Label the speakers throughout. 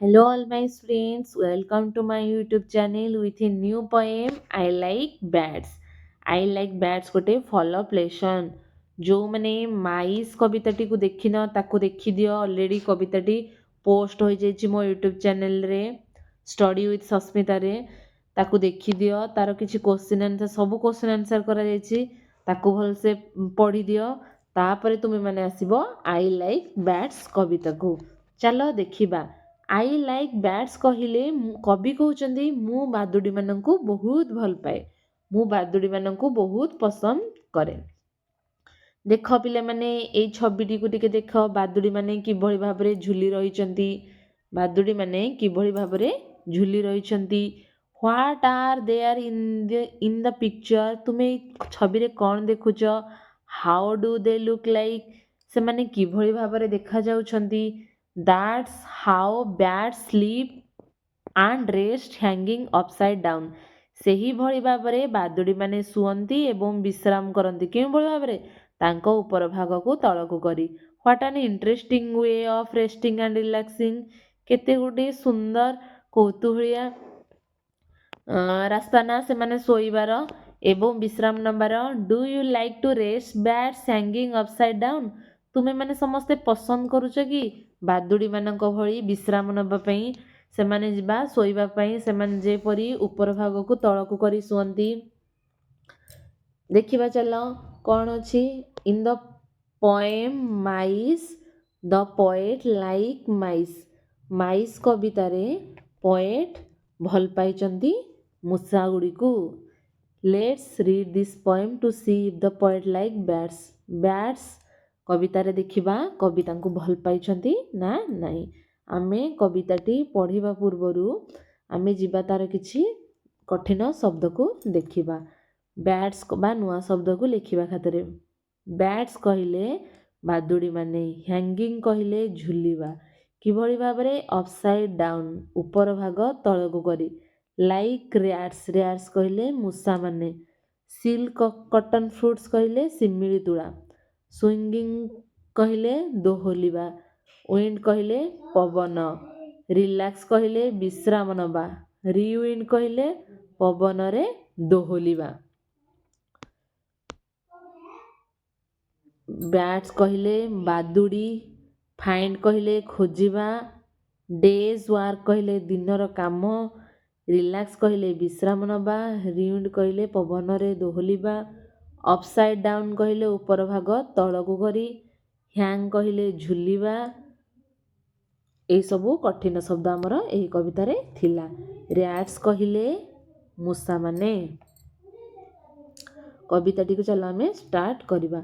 Speaker 1: Hello, all my friends. Welcome to my YouTube channel with a new poem. I like bats. I like bats ଗୋଟେ follow ପ୍ଲେସନ୍ ଯେଉଁମାନେ ମାଇସ୍ କବିତାଟିକୁ ଦେଖିନ ତାକୁ ଦେଖିଦିଅ। Already କବିତାଟି post ହୋଇଯାଇଛି ମୋ YouTube ଚ୍ୟାନେଲରେ ଷ୍ଟଡି ୱିଥ୍ ସସ୍ମିତାରେ। ତାକୁ ଦେଖିଦିଅ। ତାର କିଛି କ୍ୱେଶ୍ଚିନ୍ ଆନ୍ସର୍ ସବୁ କ୍ୱେଶ୍ଚିନ୍ ଆନ୍ସର୍ କରାଯାଇଛି। ତାକୁ ଭଲସେ ପଢ଼ିଦିଅ। ତାପରେ ତୁମେମାନେ ଆସିବ ଆଇ ଲାଇକ୍ ବ୍ୟାଟ୍ସ କବିତାକୁ। ଚାଲ ଦେଖିବା। ଆଇ ଲାଇକ୍ ବ୍ୟାଟ୍ସ କହିଲେ କବି କହୁଛନ୍ତି ମୁଁ ବାଦୁଡ଼ିମାନଙ୍କୁ ବହୁତ ଭଲ ପାଏ। ମୁଁ ବାଦୁଡ଼ିମାନଙ୍କୁ ବହୁତ ପସନ୍ଦ କରେ। ଦେଖ ପିଲାମାନେ ଏଇ ଛବିଟିକୁ ଟିକେ ଦେଖ। ବାଦୁଡ଼ିମାନେ କିଭଳି ଭାବରେ ଝୁଲି ରହିଛନ୍ତି। ବାଦୁଡ଼ିମାନେ କିଭଳି ଭାବରେ ଝୁଲି ରହିଛନ୍ତି। What are there in the picture. ତୁମେ ଏଇ ଛବିରେ କ'ଣ ଦେଖୁଛ? How do they look like. ସେମାନେ କିଭଳି ଭାବରେ ଦେଖାଯାଉଛନ୍ତି। That's how bats sleep and rest hanging upside down. ସେହିଭଳି ଭାବରେ ବାଦୁଡ଼ିମାନେ ଶୁଅନ୍ତି ଏବଂ ବିଶ୍ରାମ କରନ୍ତି। କେଉଁଭଳି ଭାବରେ? ତାଙ୍କ ଉପର ଭାଗକୁ ତଳକୁ କରି। ହ୍ୱାଟ୍ ଆନ୍ interesting way of ରେଷ୍ଟିଂ and relaxing. କେତେ ଗୋଟିଏ ସୁନ୍ଦର କୌତୁହଳିଆ ରାସ୍ତା ନା ସେମାନେ ଶୋଇବାର ଏବଂ ବିଶ୍ରାମ ନେବାର। Do you like to rest bats hanging upside down. ତୁମେମାନେ ସମସ୍ତେ ପସନ୍ଦ କରୁଛ କି ବାଦୁଡ଼ିମାନଙ୍କ ଭଳି ବିଶ୍ରାମ ନେବା ପାଇଁ? ସେମାନେ ଯିବା ଶୋଇବା ପାଇଁ ସେମାନେ ଯେପରି ଉପର ଭାଗକୁ ତଳକୁ କରି ଶୁଅନ୍ତି। ଦେଖିବା ଚାଲ କ'ଣ ଅଛି। In the poem mice the poet like mice. Mice କବିତାରେ ପଏଟ୍ ଭଲ ପାଇଛନ୍ତି ମୂଷା ଗୁଡ଼ିକୁ। Let's read this poem to see if the poet like bats. Bats କବିତାରେ ଦେଖିବା କବି ତାଙ୍କୁ ଭଲ ପାଇଛନ୍ତି ନା ନାହିଁ। ଆମେ କବିତାଟି ପଢ଼ିବା ପୂର୍ବରୁ ଆମେ ଯିବା ତାର କିଛି କଠିନ ଶବ୍ଦକୁ ଦେଖିବା। ବ୍ୟାଟ୍ସ ବା ନୂଆ ଶବ୍ଦକୁ ଲେଖିବା ଖାତାରେ। ବ୍ୟାଟ୍ସ କହିଲେ ବାଦୁଡ଼ିମାନେ। ହ୍ୟାଙ୍ଗିଂ କହିଲେ ଝୁଲିବା। କିଭଳି ଭାବରେ? ଅପସାଇଡ୍ ଡାଉନ୍ ଉପର ଭାଗ ତଳକୁ କରି। Like rats. ର୍ୟାଟ୍ସ କହିଲେ ମୂଷାମାନେ। ସିଲ୍କ କଟନ୍ ଫ୍ରୁଟ୍ସ କହିଲେ ଶିମିଳି ତୁଳା। ସୁଇଙ୍ଗିଂ କହିଲେ ଦୋହଲିବା। ୱିଣ୍ଡ କହିଲେ ପବନ। ରିଲାକ୍ସ କହିଲେ ବିଶ୍ରାମ ନେବା। ରିୱିଣ୍ଡ କହିଲେ ପବନରେ ଦୋହଲିବା। ବ୍ୟାଟ୍ସ କହିଲେ ବାଦୁଡ଼ି। ଫାଇଣ୍ଡ କହିଲେ ଖୋଜିବା। ଡେଜ୍ ୱାର୍କ କହିଲେ ଦିନର କାମ। ରିଲାକ୍ସ କହିଲେ ବିଶ୍ରାମ ନେବା। ରିୱିଣ୍ଡ କହିଲେ ପବନରେ ଦୋହଲିବା। ଅପସାଇଡ୍ ଡାଉନ୍ କହିଲେ ଉପର ଭାଗ ତଳକୁ କରି। ହ୍ୟାଙ୍ଗ କହିଲେ ଝୁଲିବା। ଏଇସବୁ କଠିନ ଶବ୍ଦ ଆମର ଏହି କବିତାରେ ଥିଲା। ର୍ୟାଟ୍ସ କହିଲେ ମୂଷାମାନେ। କବିତାଟିକୁ ଚାଲ ଆମେ ଷ୍ଟାର୍ଟ କରିବା।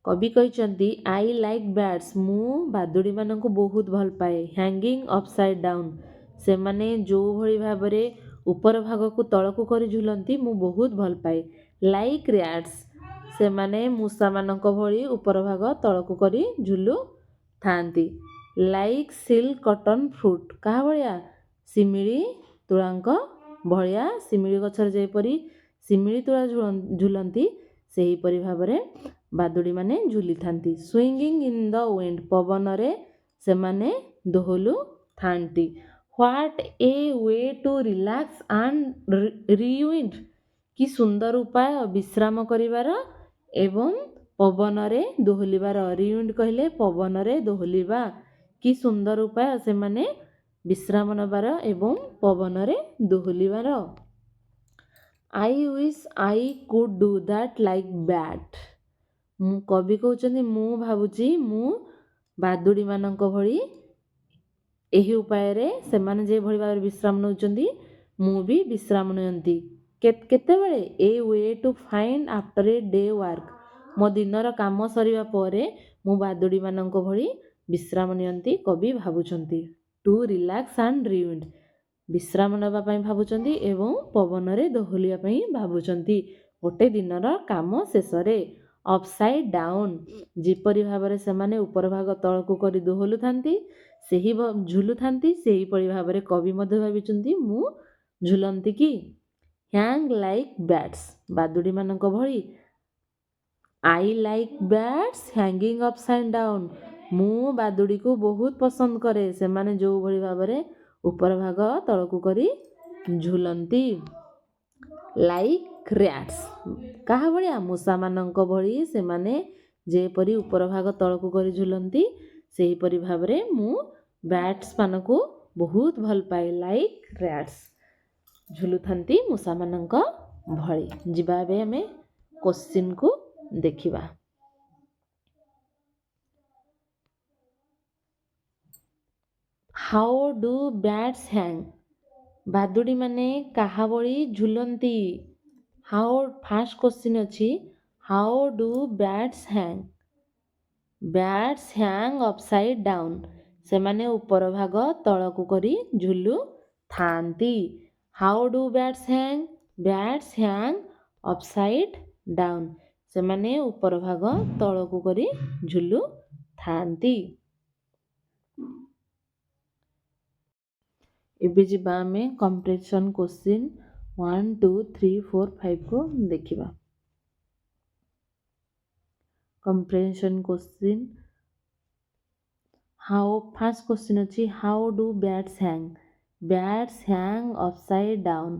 Speaker 1: କବି କହିଛନ୍ତି ଆଇ ଲାଇକ୍ ବ୍ୟାଟ୍ସ। ମୁଁ ବାଦୁଡ଼ିମାନଙ୍କୁ ବହୁତ ଭଲ ପାଏ। Hanging upside down. ସେମାନେ ଯେଉଁଭଳି ଭାବରେ ଉପର ଭାଗକୁ ତଳକୁ କରି ଝୁଲନ୍ତି ମୁଁ ବହୁତ ଭଲ ପାଏ। Like rats. ସେମାନେ ମୂଷାମାନଙ୍କ ଭଳି ଉପର ଭାଗ ତଳକୁ କରି ଝୁଲୁଥାନ୍ତି। Like silk cotton fruit. କାହା ଭଳିଆ? ଶିମିଳି ତୁଳାଙ୍କ ଭଳିଆ। ଶିମିଳି ଗଛରେ ଯେପରି ଶିମିଳି ତୁଳା ଝୁଲନ୍ତି ସେହିପରି ଭାବରେ ବାଦୁଡ଼ିମାନେ ଝୁଲିଥାନ୍ତି। ସୁଇଙ୍ଗିଂ ଇନ୍ ଦ ୱିଣ୍ଡ। ପବନରେ ସେମାନେ ଦୋହଲୁଥାନ୍ତି। What a way to relax and rewind. କି ସୁନ୍ଦର ଉପାୟ ବିଶ୍ରାମ କରିବାର ଏବଂ ପବନରେ ଦୋହଲିବାର। ରିୱିଣ୍ଡ କହିଲେ ପବନରେ ଦୋହଲିବା। କି ସୁନ୍ଦର ଉପାୟ ସେମାନେ ବିଶ୍ରାମ ନେବାର ଏବଂ ପବନରେ ଦୋହଲିବାର। I wish I could do that like bat. କବି କହୁଛନ୍ତି ମୁଁ ଭାବୁଛି ମୁଁ ବାଦୁଡ଼ିମାନଙ୍କ ଭଳି ଏହି ଉପାୟରେ ସେମାନେ ଯେଭଳି ଭାବରେ ବିଶ୍ରାମ ନେଉଛନ୍ତି ମୁଁ ବି ବିଶ୍ରାମ ନିଅନ୍ତି। କେତେବେଳେ? ଏ ୱେ ଟୁ ଫାଇଣ୍ଡ ଆଫ୍ଟର ଏ ଡେ ୱାର୍କ। ମୋ ଦିନର କାମ ସରିବା ପରେ ମୁଁ ବାଦୁଡ଼ିମାନଙ୍କ ଭଳି ବିଶ୍ରାମ ନିଅନ୍ତି କବି ଭାବୁଛନ୍ତି। To relax and rewind. ବିଶ୍ରାମ ନେବା ପାଇଁ ଭାବୁଛନ୍ତି ଏବଂ ପବନରେ ଦୋହଲିବା ପାଇଁ ଭାବୁଛନ୍ତି ଗୋଟେ ଦିନର କାମ ଶେଷରେ। ଅପସାଇଡ୍ ଡାଉନ୍। ଯେପରି ଭାବରେ ସେମାନେ ଉପର ଭାଗ ତଳକୁ କରି ଦୋହଲୁଥାନ୍ତି ଝୁଲୁଥାନ୍ତି ସେହିପରି ଭାବରେ କବି ମଧ୍ୟ ଭାବିଛନ୍ତି ମୁଁ ଝୁଲନ୍ତି କି। Hang like bats. ବାଦୁଡ଼ିମାନଙ୍କ ଭଳି। I like bats hanging upside down. ମୁଁ ବାଦୁଡ଼ିକୁ ବହୁତ ପସନ୍ଦ କରେ। ସେମାନେ ଯେଉଁଭଳି ଭାବରେ ଉପର ଭାଗ ତଳକୁ କରି ଝୁଲନ୍ତି। ଲାଇକ୍ ର୍ୟାଟ୍ସ, କାହା ଭଳିଆ? ମୂଷାମାନଙ୍କ ଭଳି ସେମାନେ ଯେପରି ଉପର ଭାଗ ତଳକୁ କରି ଝୁଲନ୍ତି ସେହିପରି ଭାବରେ ମୁଁ ବ୍ୟାଟ୍ସ ମାନଙ୍କୁ ବହୁତ ଭଲ ପାଏ। ଲାଇକ୍ ର୍ୟାଟ୍ସ, ଝୁଲୁଥାନ୍ତି ମୂଷାମାନଙ୍କ ଭଳି। ଯିବା ଏବେ ଆମେ କୋଶ୍ଚିନ୍କୁ ଦେଖିବା। ହାଉ ଡୁ ବ୍ୟାଟ୍ସ ହ୍ୟାଙ୍ଗ, ବାଦୁଡ଼ିମାନେ କାହା ଭଳି ଝୁଲନ୍ତି? ହାଉ, ଫାର୍ଷ୍ଟ କୋଶ୍ଚିନ୍ ଅଛି how do bats hang? Bats hang upside down, ସେମାନେ ଉପର ଭାଗ ତଳକୁ କରି ଝୁଲୁଥାନ୍ତି। How do bats hang? Bats hang upside down, ସେମାନେ ଉପର ଭାଗ ତଳକୁ କରି ଝୁଲୁଥାନ୍ତି। ଏବେ ଯିବା ଆମେ କମ୍ପ୍ରେସନ୍ କୋଶ୍ଚିନ୍ 1, 2, 3, 4, 5କୁ ଦେଖିବା। Comprehension question how, first question ଅଛି how do bats hang? Bats hang upside down,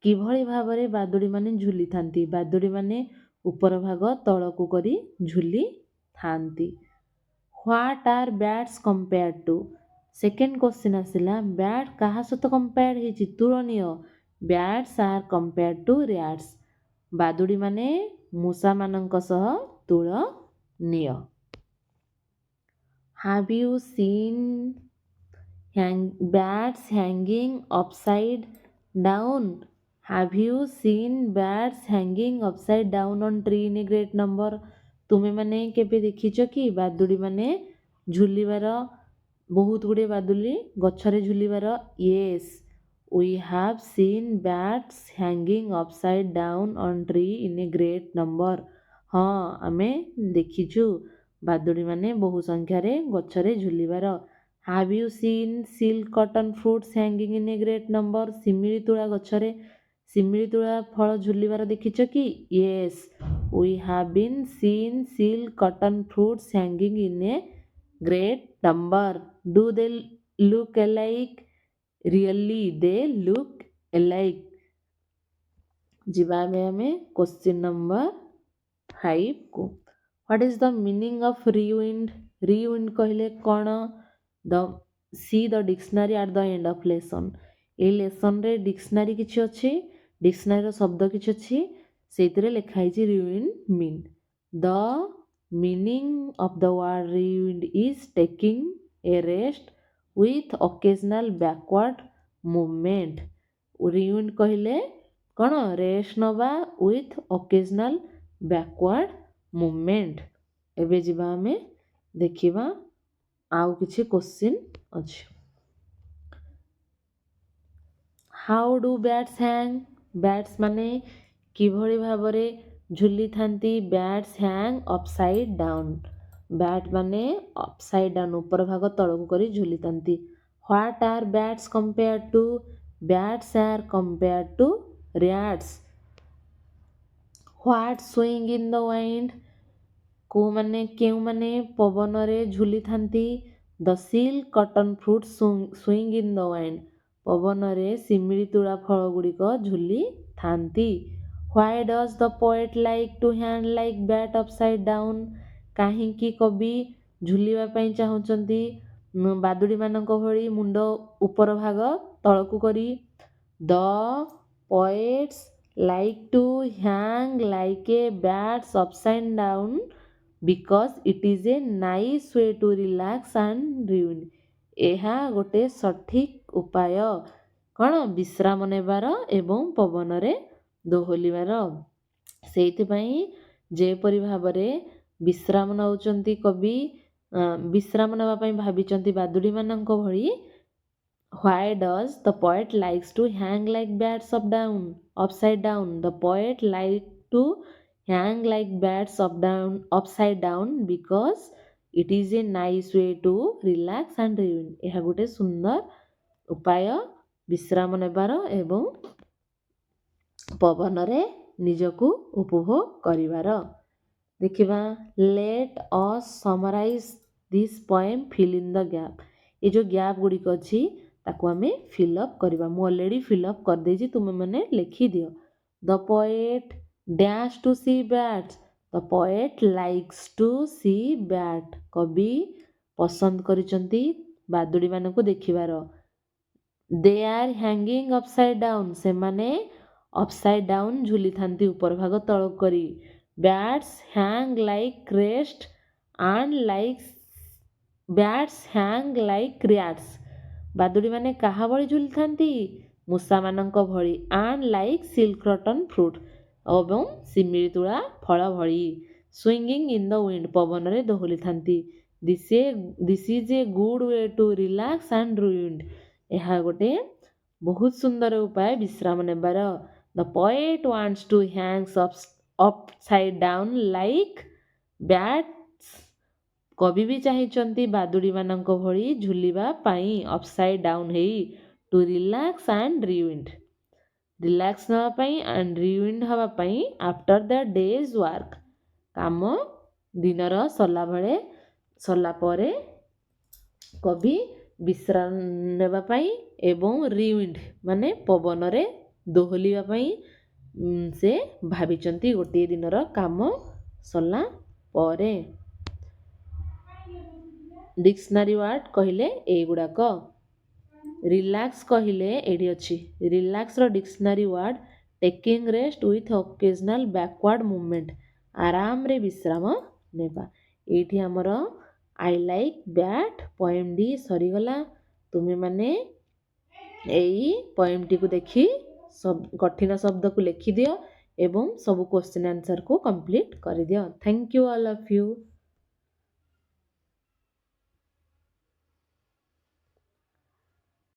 Speaker 1: କିଭଳି ଭାବରେ ବାଦୁଡ଼ିମାନେ ଝୁଲିଥାନ୍ତି? ବାଦୁଡ଼ିମାନେ ଉପର ଭାଗ ତଳକୁ କରି ଝୁଲିଥାନ୍ତି। What are bats compared to? Second question ଆସିଲା ବ୍ୟାଟ୍ କାହା ସହିତ କମ୍ପେୟାର୍ଡ ହେଇଛି? ତୁଳନୀୟ। Bats are compared to rats, ବାଦୁଡ଼ିମାନେ ମୂଷାମାନଙ୍କ ସହ ତୁଳନୀୟ। Have you seen bats hanging upside down? Have you seen bats hanging upside down on tree in a great number? ତୁମେମାନେ କେବେ ଦେଖିଛ କି ବାଦୁଡ଼ିମାନେ ଝୁଲିବାର, ବହୁତ ଗୁଡ଼ିଏ ବାଦୁଡ଼ି ଗଛରେ ଝୁଲିବାର? Yes, we have seen bats hanging upside down on tree in a great number. हाँ, आमे देखिछु बादुड़ी माने बहु संख्यार गछरे झुलिबार। Have you seen silk cotton fruits hanging in a great number? सिमिली तुळा गछरे सिमिली तुळा फल झुलिबार देखिछ कि? Yes, we have been seen silk cotton fruits hanging in a great number. Do they look alike? Really they look alike. जिबा में हमें क्वेश्चन नंबर 5 को, what is the meaning of rewind? Rewind कहले कौन? The see the dictionary at the end of lesson. ए lesson रे dictionary किछि अछि, डिक्शनरी रो शब्द किछि अछि, सेतिरे लिखा हिछि rewind mean. The meaning of the word rewind is taking a rest with occasional backward movement। Rewind कहले कौन? रेस्ट नवा with occasional backward movement। एबे जिबा हमें देखिबा आउ किछि क्वेश्चन अछि। How do bats hang? Bats माने किभଳି भाबरे झुली थांती? Bats hang upside down, bat माने अपसाइड डाउन ऊपर भाग तळକୁ କରି ଝୁଲିଥାନ୍ତି। What are bats compared to? Bats are compared to rats. What swing in the wind? को माने केउ माने पवन रे झुली थांती? The silk cotton fruit swing in the wind, पवन रे सिमिली तुळा फळ गुड़िक झुली थांती। Why does the poet like to hang like bat upside down? काहींकी कवि झुलिबा पई चाहुचंती बादुड़ी मानक भଳି मुंड ऊपर भाग तळକୁ କରି? The poets like to hang like a bats upside down because it is a nice way to relax and rewind. ଏହା गोटे सठिक उपाय कौन? विश्राम नेबार एवं पवन रे दोहलिबार। सेइथिपई जेपरि भाबरे विश्राम नउचंती कवि, विश्राम नेबा पई भाबिचंती बादुड़ी मानक भଳି। Why does the poet likes to hang like bats upside down? The poet like to hang like bats upside down because it is a nice way to relax and rewind. यह गोटे सुंदर उपाय विश्राम नेबार एवं पवन रे निजकु उपभोग करिवार। देखिबा let us summarize this poem fill in the gap. ଏ ଯେଉଁ ଗ୍ୟାପ୍ ଗୁଡ଼ିକ ଅଛି ତାକୁ ଆମେ ଫିଲ୍ଅପ୍ କରିବା। ମୁଁ ଅଲରେଡ଼ି ଫିଲ୍ଅପ୍ କରିଦେଇଛି, ତୁମେମାନେ ଲେଖିଦିଅ। The poet dash to see bats. The poet likes to see bat. କବି ପସନ୍ଦ କରିଛନ୍ତି ବାଦୁଡ଼ିମାନଙ୍କୁ ଦେଖିବାର। They are hanging upside down. ସେମାନେ ଅପସାଇଡ୍ ଡାଉନ୍ ଝୁଲିଥାନ୍ତି ଉପର ଭାଗ ତଳକୁ କରି। Bats hang like crest and like bats hang like crates. ବାଦୁଡ଼ିମାନେ କାହା ଭଳି ଝୁଲିଥାନ୍ତି? ମୂଷାମାନଙ୍କ ଭଳି। And like silk cotton fruit. ଏବଂ ଶିମିଳି ତୁଳା ଫଳ ଭଳି। Swinging in the wind. ପବନରେ ଦୋହଲିଥାନ୍ତି। This is A good way to relax and rewind. ଏହା ଗୋଟେ ବହୁତ ସୁନ୍ଦର ଉପାୟ ବିଶ୍ରାମ ନେବାର। The poet wants to hangs upside down like bats. କବି ବି ଚାହିଁଛନ୍ତି ବାଦୁଡ଼ିମାନଙ୍କ ଭଳି ଝୁଲିବା ପାଇଁ ଅପସାଇଡ୍ ଡାଉନ୍ ହେଇ। To relax and rewind. Relax ନେବା ପାଇଁ ଆଣ୍ଡ ରିଉଣ୍ଡ ହେବା ପାଇଁ ଆଫ୍ଟର ଦ ଡେଜ୍ ୱାର୍କ। କାମ ଦିନର ସରିଲା ପରେ କବି ବିଶ୍ରାମ ନେବା ପାଇଁ ଏବଂ ରିଉଣ୍ଡ ମାନେ ପବନରେ ଦୋହଲିବା ପାଇଁ ସେ ଭାବିଛନ୍ତି ଗୋଟିଏ ଦିନର କାମ ସରିଲା ପରେ। ଡିକ୍ସନାରୀ ୱାର୍ଡ କହିଲେ ଏଇଗୁଡ଼ାକ। ରିଲାକ୍ସ କହିଲେ ଏଇଠି ଅଛି। ରିଲାକ୍ସର dictionary word taking rest with occasional backward movement. ଆରାମରେ ବିଶ୍ରାମ ନେବା। ଏଇଠି ଆମର ଆଇ ଲାଇକ୍ ବ୍ୟାଟ୍ ପଏମ୍ଟି ସରିଗଲା। ତୁମେମାନେ ଏଇ ପଏମ୍ଟିକୁ ଦେଖି କଠିନ ଶବ୍ଦକୁ ଲେଖିଦିଅ ଏବଂ ସବୁ କ୍ୱେଶ୍ଚିନ୍ ଆନ୍ସରକୁ କମ୍ପ୍ଲିଟ୍ କରିଦିଅ। Thank you all of you.